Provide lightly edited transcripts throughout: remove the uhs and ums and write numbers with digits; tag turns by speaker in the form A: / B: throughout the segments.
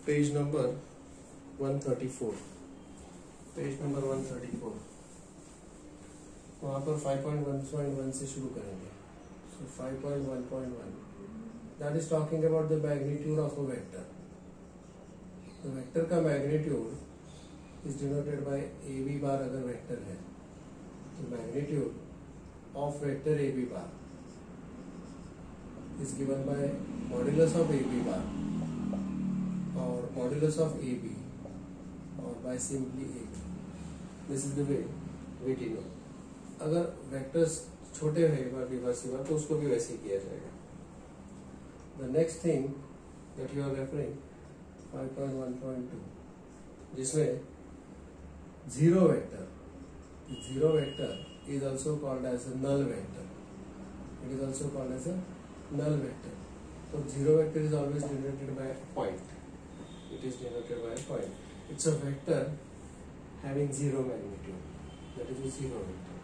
A: Page number 134, page number 134, वहाँ पर 5.1.1 से शुरू करेंगे. So 5.1.1 that is talking about the magnitude of a vector. The vector का magnitude is denoted by AB bar अगर vector है तो magnitude of vector AB bar is given by modulus of AB bar or modulus of AB or by simply A. This is the way we know. अगर vectors छोटे हैं reversible तो उसको भी वैसे ही किया जाएगा. The next thing that you are referring 5.1.2 जिसमें zero vector is also called as a null vector. It is also called as a null vector. So zero vector is always denoted by a point. It is denoted by a point. It's a vector having zero magnitude. That is a zero vector.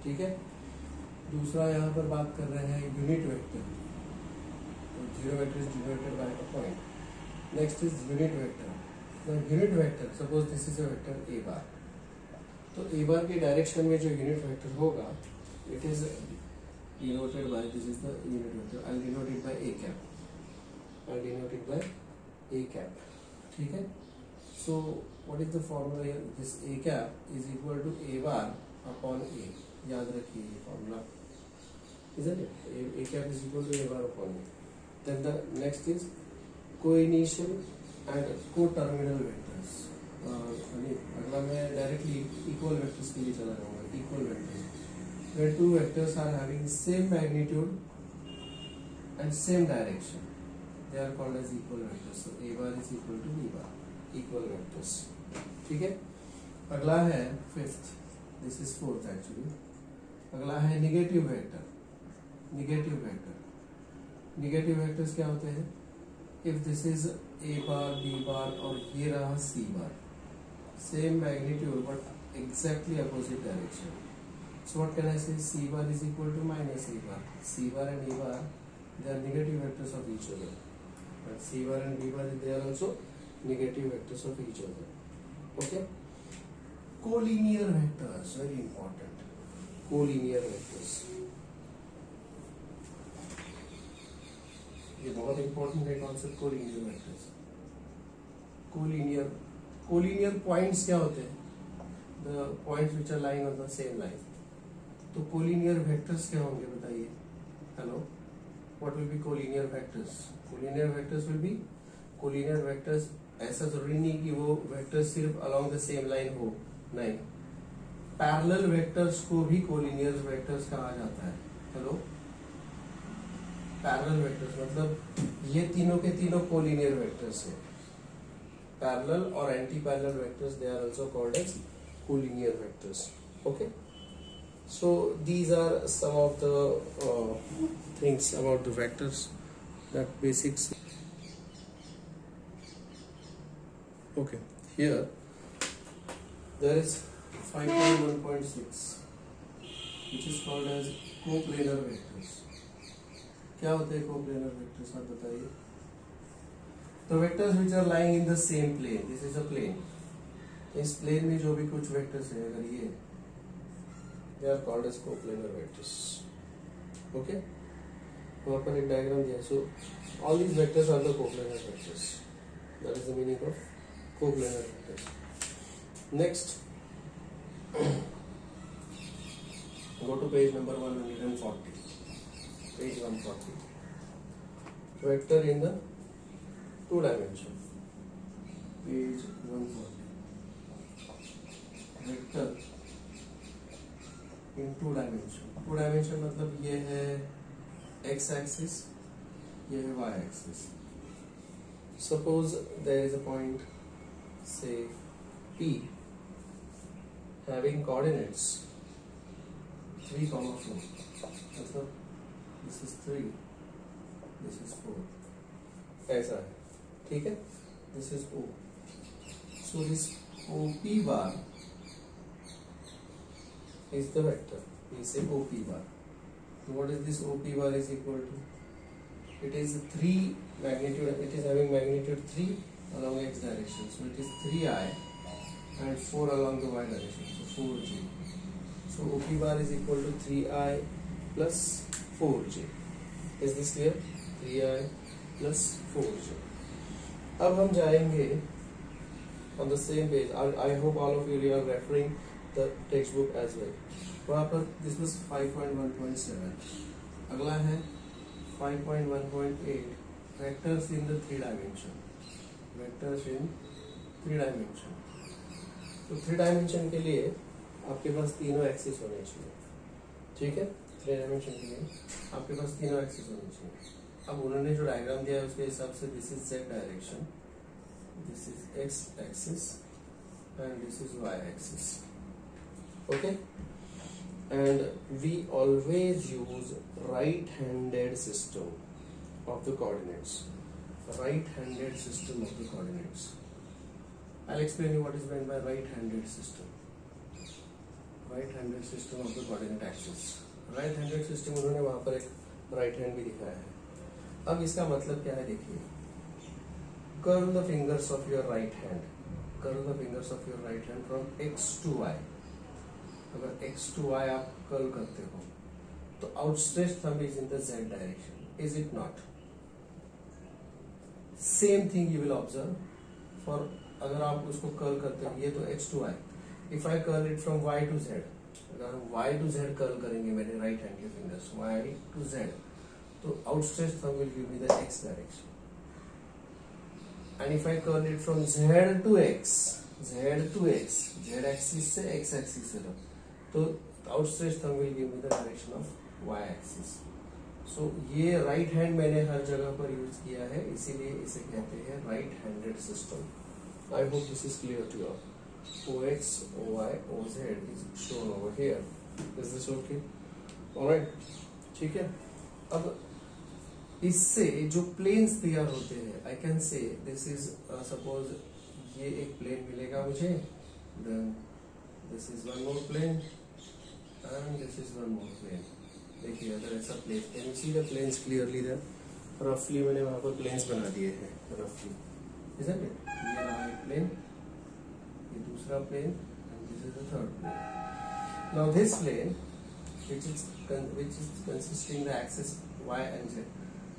A: ठीक है. दूसरा यहाँ पर बात कर रहे हैं unit vector. तो zero vector is denoted by a point. Next is unit vector. The unit vector suppose this is a vector A bar. तो ए बार के डायरेक्शन में जो यूनिट वेक्टर होगा it is denoted by this is the unit vector. I denote it by A cap. I denote it by A cap. ठीक है. So what is the formula here? This A cap is equal to A bar upon A. याद रखिए ये formula. Isn't it? A cap is equal to A bar upon A. Then the next is co-initial and co-terminal vectors. अगला मैं directly equal vectors के लिए चला जाऊँगा. Equal vectors. Where two vectors are having same magnitude and same direction, they are called as equal vectors. So A bar is equal to B bar. Equal vectors. ठीक है. अगला है fifth. This is fourth actually. अगला है negative vector. Negative vector. Negative vectors क्या होते हैं? If this is A bar B bar और ये रहा C bar, same magnitude but exactly opposite direction. So what can I say? C bar is equal to minus A bar. C bar and A bar they are negative vectors of each other. But C bar and B bar they are also negative vectors of each other. Okay. Collinear vectors very important. Collinear vectors ये बहुत important है concept. Collinear vectors. Collinear points क्या होते हैं? The points which are lying on the same line. तो collinear vectors क्या होंगे बताइए? Hello, what will be collinear vectors? Collinear vectors will be collinear vectors. ऐसा जरूरी नहीं कि वो वेक्टर्स सिर्फ अलोंग द सेम लाइन हो. नहीं, पैरेलल वेक्टर्स को भी कोलिनियर वेक्टर्स कहा जाता है. हेलो, पैरेलल वेक्टर्स मतलब ये तीनों के तीनों कोलिनियर वेक्टर्स हैं. पैरेलल और anti parallel vectors they are also called as collinear vectors. Okay. So these are some of the things about the vectors, that basics. Okay. Here there is 5.1.6 which is called as coplanar vectors. क्या होते हैं coplanar vectors? आप बताइए. तो vectors which are lying in the same plane. This is a plane. इस plane में जो भी कुछ वेक्टर्स है अगर ये they are called as coplanar vectors. Okay. वहां पर एक डायग्राम दिया. So all these vectors are the coplanar vectors. That is the meaning of coplanar vectors. Next go to page number 140. Page 140. Vector in the two dimension. Page 140. Vector in two dimension. Two dimension मतलब ये है x axis, ये है y axis. Suppose there is a point, say P, having coordinates 3, 4. मतलब this is 3, this is 4. ऐसा है. ठीक है. This is O. So this OP bar is the vector. We say OP bar. So what is this OP bar is equal to? It is 3 magnitude. It is having magnitude 3 along x direction. So it is 3i and 4 along the y direction. So 4j. So OP bar is equal to 3i plus 4j. Is this clear? 3i plus 4j. अब हम जाएंगे on the same page. I hope all of you are referring the textbook as well. वहाँ पर this was 5.1.7. अगला है 5.1.8. Vectors in the 3 dimension. Vectors in 3 dimension. तो 3 dimension के लिए आपके पास तीनों एक्सिस होने चाहिए. ठीक है? 3 dimension के लिए आपके पास तीनों एक्सिस होने चाहिए. अब उन्होंने जो डायग्राम दिया है उसके हिसाब से this is z direction, this is x axis and this is y axis. Okay? And we always use right-handed system of the coordinates. Right-handed system of the coordinates. I'll explain you what is meant by right-handed system. Right-handed system of the coordinate axis. Right-handed system उन्होंने वहाँ पर एक right hand भी दिखाया है. अब इसका मतलब क्या है देखिए. Curl the fingers of your right hand. Curl the fingers of your right hand from x to y. अगर x to y आप कर्ल करते हो तो outstretched thumb is in the z direction. Is it not? Same thing you will observe for अगर आप उसको curl करते हो, ये तो x to y. If I curl it from y to z, अगर हम y to z कर्ल करेंगे मेरे राइट हैंड के फिंगर्स y to z, तो outstretched thumb will give me the x direction. And if I curl it from z to x, z axis से x axis से तो outstretched thumb will give me the direction of y axis. So ये right hand मैंने हर जगह पर use किया है, इसीलिए इसे कहते हैं right handed system. I hope this is clear to you. OX, OY, OZ is shown over here. Is this okay? Alright, ठीक है. अब इससे जो प्लेन्स तैयार होते हैं, I can say this is suppose ये एक प्लेन मिलेगा मुझे, then this is one more plane and this is one more plane. देखिए अगर ऐसा plane, can you see the planes clearly there? रफली मैंने वहां पर प्लेन्स बना दिए हैं रफली, इजंट इट? ये रहा एक प्लेन, ये दूसरा plane and this is the third plane. Now this plane which is consisting the axis y and z,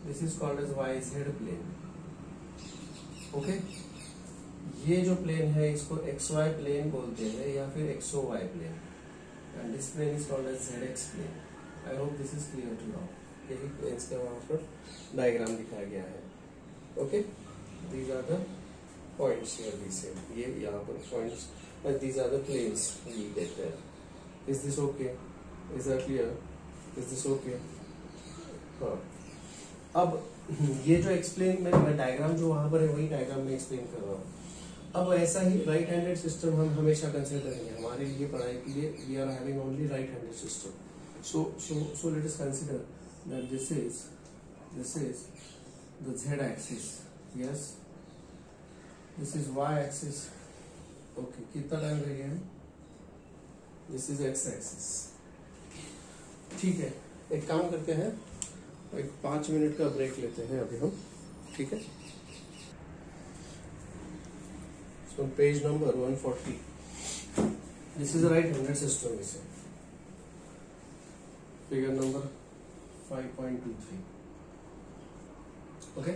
A: this is called as yz plane. Okay? ये जो प्लेन है इसको xy प्लेन बोलते हैं या फिर xy plane, and this plane is called as zx plane. I hope this is clear to you. यही planes का वहाँ पर डायग्राम दिखाया गया है. Okay? These are the points here. We say ये यहाँ पर points, and these are the planes we get there. Is this okay? Is that clear? Is this okay? हाँ. अब ये जो एक्सप्लेन मैं डायग्राम जो वहां पर है वही डायग्राम में एक्सप्लेन कर रहा हूँ. अब ऐसा ही राइट हैंडेड सिस्टम हम हमेशा कंसिडर करेंगे हमारे लिए पढ़ाई के लिए. We are having only right handed system. So let us consider that this is the z axis. Yes, this is y axis. Okay, कितना टाइम रह गया है? This is x axis. ठीक है, एक काम करते हैं, एक 5 मिनट का ब्रेक लेते हैं अभी हम. ठीक है, so page number 140. This is right handed system. इसे figure number 5.23. Okay,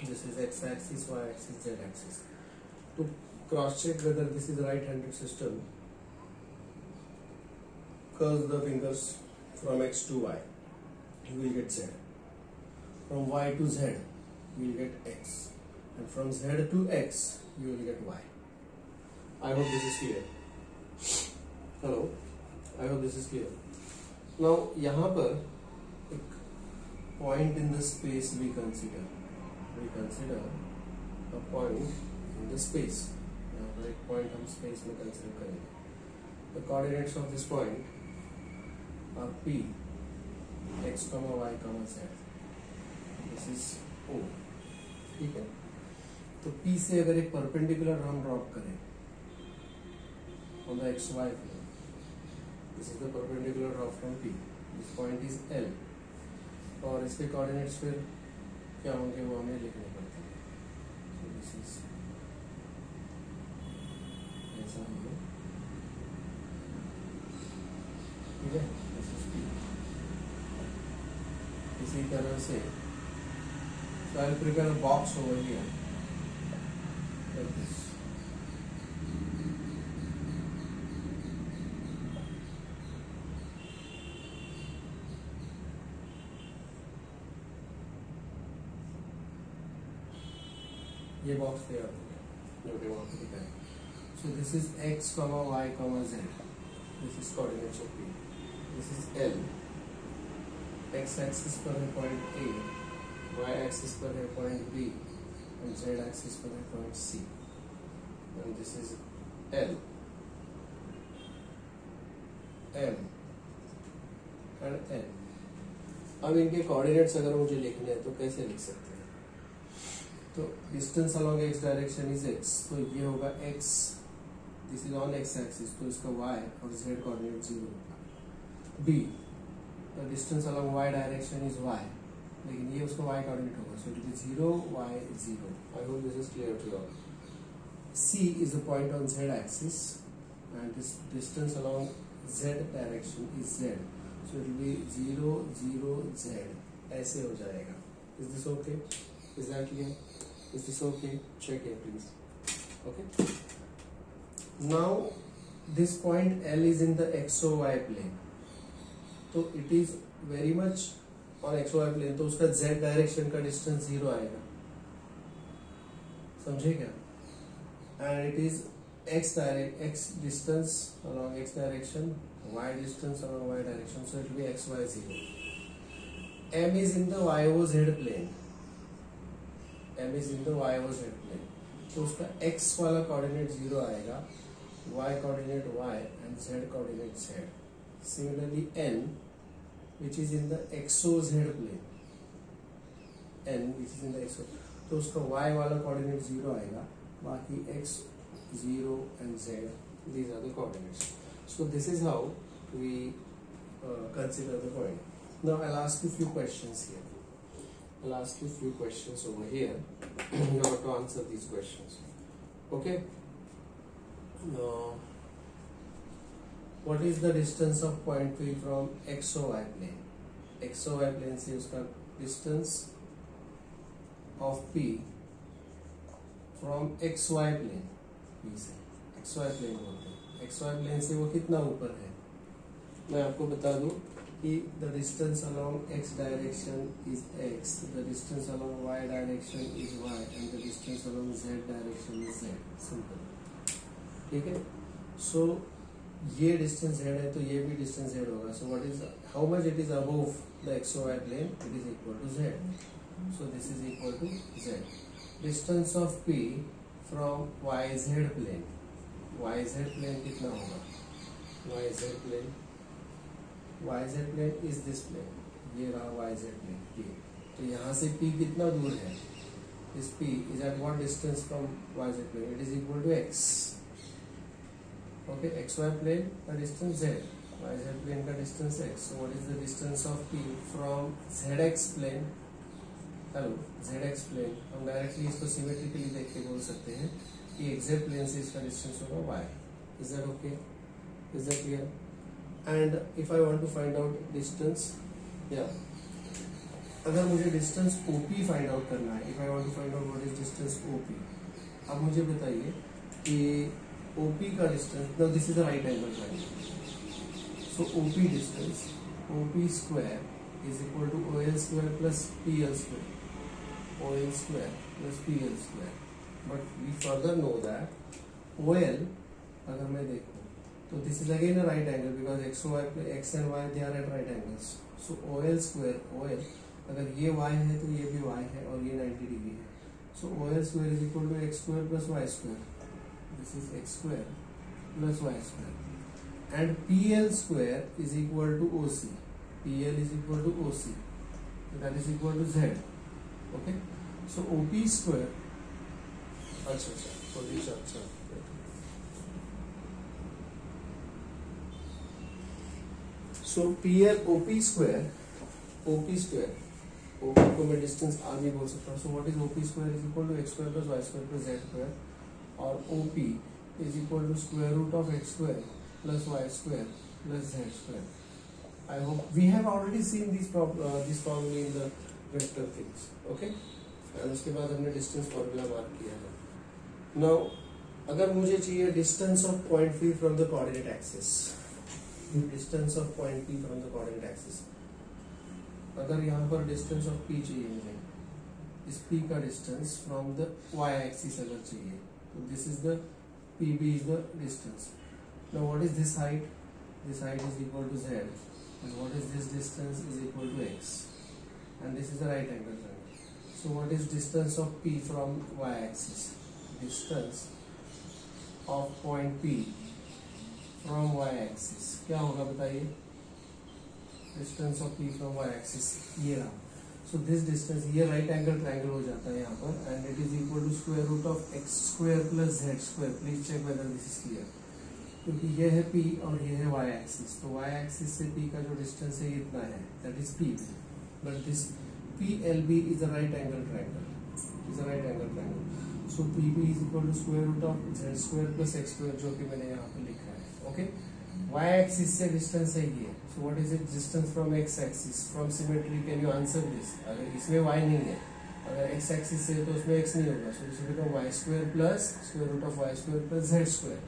A: this is x axis, y axis, z axis. To cross check whether this is right handed system, curl the fingers from x to y, you will get z. From y to z, you will get x, and from z to x, you will get y. I hope this is clear. Hello, I hope this is clear. Now यहाँ पर एक point in the space we consider a point in the space. यहाँ पर एक point हम space में consider करेंगे. The coordinates of this point are P, x, y, z. This is O. ठीक है, तो P से अगर एक परपेंडिकुलर हम ड्रॉप करें on the xy plane, this is the perpendicular drop from P. This point is L. और इसके कोऑर्डिनेट्स फिर क्या होंगे वो हमें लिखने पड़ते हैं. So this ठीक है, दिस इज P। इसी तरह से so I'll prepare a box over here like this। ये बॉक्स तैयार हो गया जो कि वहाँ पे लिखा है। So this is x, y, z। This is coordinates of P। This is L। x axis पर है point A, y axis पर है point B, and z axis पर है point C। And this is L, M and N। अब इनके coordinates अगर मुझे लिखने हैं तो कैसे लिख सकते हैं? तो distance along x direction is x, तो ये होगा x, this is on x axis, तो इसका y और z कोऑर्डिनेट 0 होगा। b, the distance along y direction is y, लेकिन ये उसका y कोऑर्डिनेट होगा, so it is 0 y 0। I hope this is clear to all. c is a point on z axis and this distance along z direction is z, so it will be 0 0 z, ऐसे हो जाएगा। Is this okay? Is that clear? Is this okay? Check here please। Okay, now this point L is in the XOY plane, तो it is very much on XOY plane, तो उसका Z direction का distance 0 आएगा, समझे क्या? and it is x distance along x direction, y distance along y direction, so it will be x y 0। M is in the YOZ plane, M is in the YOZ plane, तो उसका x वाला coordinate 0 आएगा, y coordinate y and z coordinate z। Similarly N, which is in the XOZ plane, N which is in the XO, तो उसका y वाला coordinate 0 आएगा, बाकी x 0 and z, these are the coordinates। So this is how we consider the point। Now I'll ask you few questions here। I'll ask you few questions over here। You have to answer these questions, okay? What is the distance of point P from XOY plane? XOY plane से उसका distance of P from XY plane, P से XY plane बोलते हैं। XY plane से वो कितना ऊपर है? मैं आपको बता दूं कि the distance along x direction is x, the distance along y direction is y, and the distance along z direction is z। Simple, ठीक है? So ये distance z है तो ये भी distance z होगा। So what is, how much it is above the XOY plane? It is equal to z। So this is equal to z। Distance of P from YZ plane, YZ plane कितना होगा? YZ plane is this plane, ये रहा YZ plane P। तो यहाँ से P कितना दूर है? This P is at what distance from YZ plane? It is equal to x। Okay, XY plane का distance z, YZ plane का distance x। So what is the distance of P from ZX plane? Hello, ZX plane, हम directly इसको symmetrically देख के बोल सकते हैं कि XZ plane से इसका डिस्टेंस होगा y। Is that okay? Is that clear? And if I want to find out distance, yeah, अगर मुझे distance OP find out करना है, if I want to find out what is distance OP, अब मुझे बताइए कि OP का distance, now this is a right angle triangle, so OP distance, OP square is equal to OL square plus PL square, OL square plus PL square, but we further know that OL अगर मैं देखूँ तो this is again a right angle because x and y they are at right angles, so OL square, OL अगर ये y है तो ये भी y है और ये 90 डिग्री है, so OL square is equal to x square plus y square, this is x square plus y square, and PL square is equal to OC, PL is equal to OC, so that is equal to z। Okay, so OP square, अच्छा so PL OP square OP को मैं distance R भी बोल सकता हूँ। so what is OP square is equal to x square plus y square plus z square, और OP is equal to square root of x square plus y square plus z square। I hope we have already seen this formula in the vector things. Okay, and उसके बाद हमने distance formula mark किया है. Now अगर मुझे चाहिए distance of point P from the coordinate axis, distance of point P from the coordinate axis, अगर यहाँ पर distance of P चाहिए मुझे, इस P का distance from the y axis अगर चाहिए, तो this is the PB is the distance. Now what is this height? This height is equal to z, and what is this distance is equal to x, and this is the right angle triangle. So what is distance of P from y axis? Distance of point P from y axis क्या होगा बताइए? Distance of P from y axis ये रहा. So this distance ये right angle triangle हो जाता है यहाँ पर, and it is equal to square root of x square plus z square. Please check whether this is clear. क्योंकि ये है P और ये है y एक्सिस, तो y एक्सिस से P का जो डिस्टेंस है इतना है, that is P. But this PLB is a right angle triangle, is a right angle triangle. So PB is equal to square root of z square plus x square, जो कि मैंने यहाँ पे लिखा है. ओके, y एक्सिस से distance है ये. So what is it? Distance from x axis. From symmetry can you answer this? अगर इसमें y नहीं है, अगर x एक्सिस से तो उसमें x नहीं होगा, so this will become y square plus square root of y square plus z square.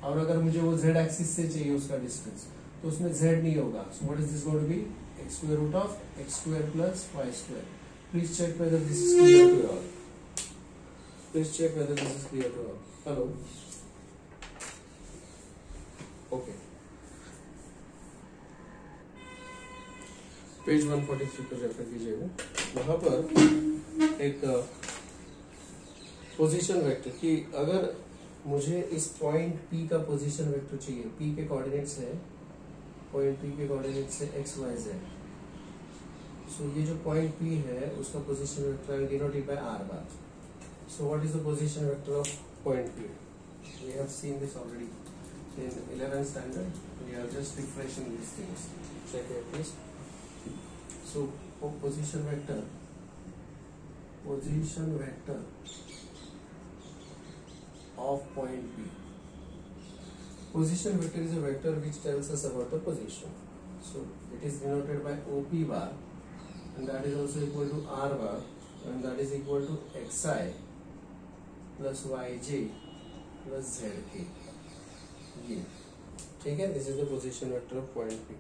A: और अगर मुझे वो z एक्सिस से चाहिए उसका डिस्टेंस, तो उसमें z नहीं होगा. So what is this going to be? x square root of x square plus y square. Please check whether this is clear to all. Please check whether this is clear to all. Hello, okay. Page 143 पर refer कीजिएगा. वहां पर एक position vector की, अगर मुझे इस point P का पोजीशन वेक्टर चाहिए, P के कोऑर्डिनेट्स है, पॉइंट P के कोऑर्डिनेट्स है x y z. सो ये जो पॉइंट P है उसका पोजीशन वेक्टर है denoted by r bar. So what is the position vector of point P? We have seen this already in 11th standard. We are just refreshing this things. Check it please. So position vector of point P. Position vector is a vector which tells us about the position. So it is denoted by OP bar, and that is also equal to R bar, and that is equal to XI plus YJ plus ZK. ये ठीक है. This is the position vector of point P.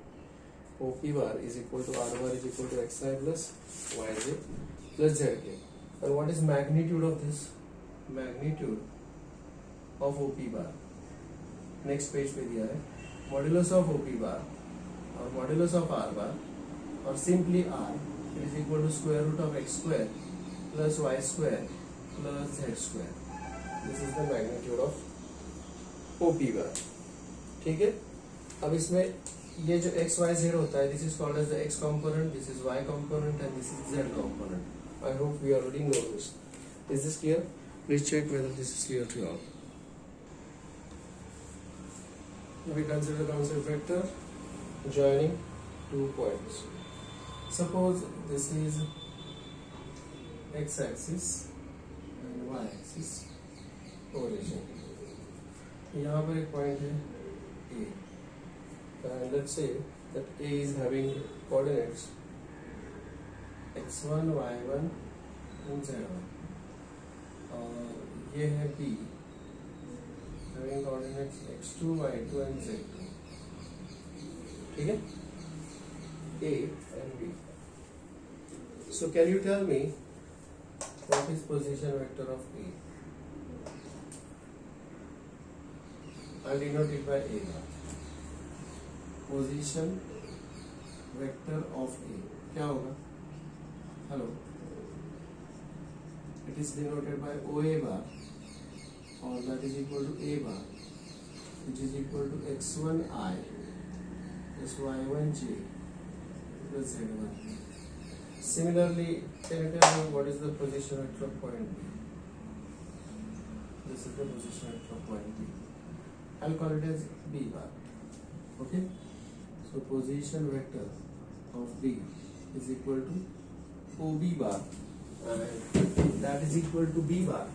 A: OP bar is equal to R bar is equal to XI plus YJ plus ZK. And what is magnitude of this? Magnitude of OP bar next page पे दिया है. Modulus of OP बार और modulus of R bar और simply R is equal to square root of x square plus y square plus z square. This is the magnitude of OP bar. ठीक है. अब इसमें ये जो x y z होता है, this is called as the x component, this is y component and this is z component. I hope we already know this. Is this clear? Please check whether this is clear to all. We consider concept vector joining two points. Suppose this is x-axis and y-axis origin. यहाँ पर एक point है A, and let's say that A is having coordinates x1, y1 and z1. और ये है B having coordinates x2, y2 and z2. ठीक है. A and B. So can you tell me what is position vector of A? I'll denote it by A bar. Position vector of A क्या होगा? Hello. It is denoted by OA bar, or that is equal to A bar, which is equal to x1I plus y1j plus z1. Similarly, can you tell me what is the position vector of point B? This is the position vector of point B. I'll call it as B bar. Okay? So position vector of B is equal to OB bar, and that is equal to B bar,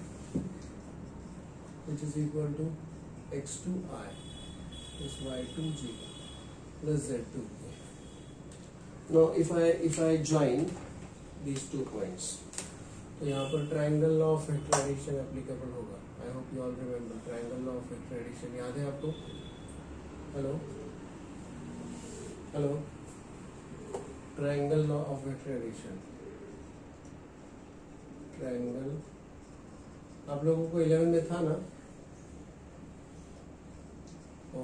A: which is equal to x2I plus y2j plus z2. Now if I join these 2 points, तो यहाँ पर triangle law of vector addition applicable होगा. I hope you all remember triangle law of vector addition. याद है आपको? Hello hello. Triangle law of vector addition. Triangle आप लोगों को 11 में था ना,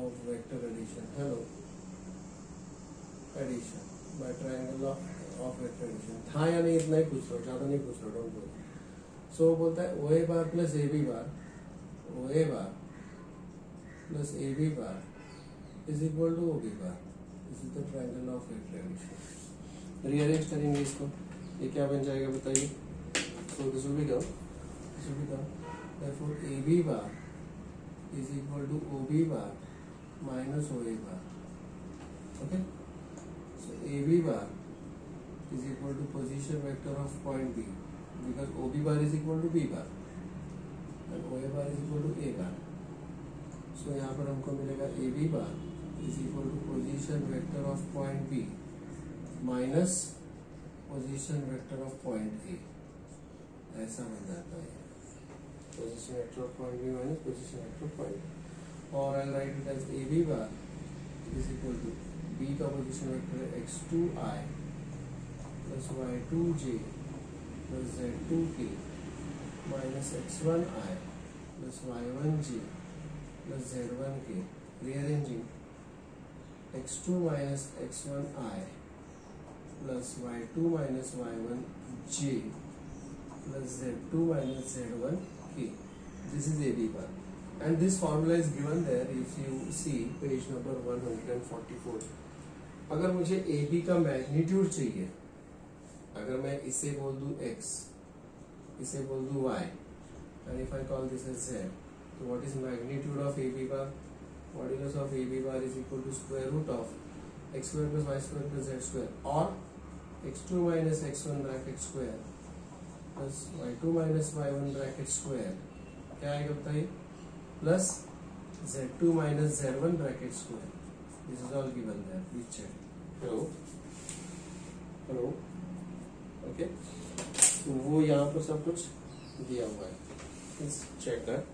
A: of vector addition. Hello, addition by triangle of vector addition था या नहीं, इतना ही पूछ रहा हूँ, ज्यादा नहीं पूछ रहा. Don't worry. सो बोलता है O A bar plus A B bar, O A bar plus A B bar is equal to O B bar. This is the triangle of vector addition. Rearrange करेंगे इसको, ये क्या बन जाएगा बताइए. So this will become therefore A B bar is equal to O B bar minus OA bar. Okay, so AB bar is equal to position vector of point B, because OB bar is equal to B bar and OA bar is equal to A bar. So यहाँ पर हमको मिलेगा AB bar is equal to position vector of point B minus position vector of point A. ऐसा बन जाता है position vector of point B minus position vector of point A. और I'll write it as AB bar is equal to B का position vector है x2i plus y2j plus z2k minus x1i plus y1j plus z1k. Rearranging x2 minus x1i plus y2 minus y1j plus z2 minus z1k. This is AB bar. And this formula is given there if you see page number 144. अगर मुझे AB का magnitude चाहिए, अगर मैं इसे बोल दूं x, इसे बोल दूं y, and if I call this as z, so what is magnitude of AB bar? Modulus of AB bar is equal to square root of x square plus y square plus z square, or x2 minus x1 bracket square plus y2 minus y1 bracket square. क्या आएगा बताइए? Plus z2 minus z1 bracket square. This is all given there. Please check. Hello, hello. Okay. तो वो यहाँ पर सब कुछ दिया हुआ है. Please check that.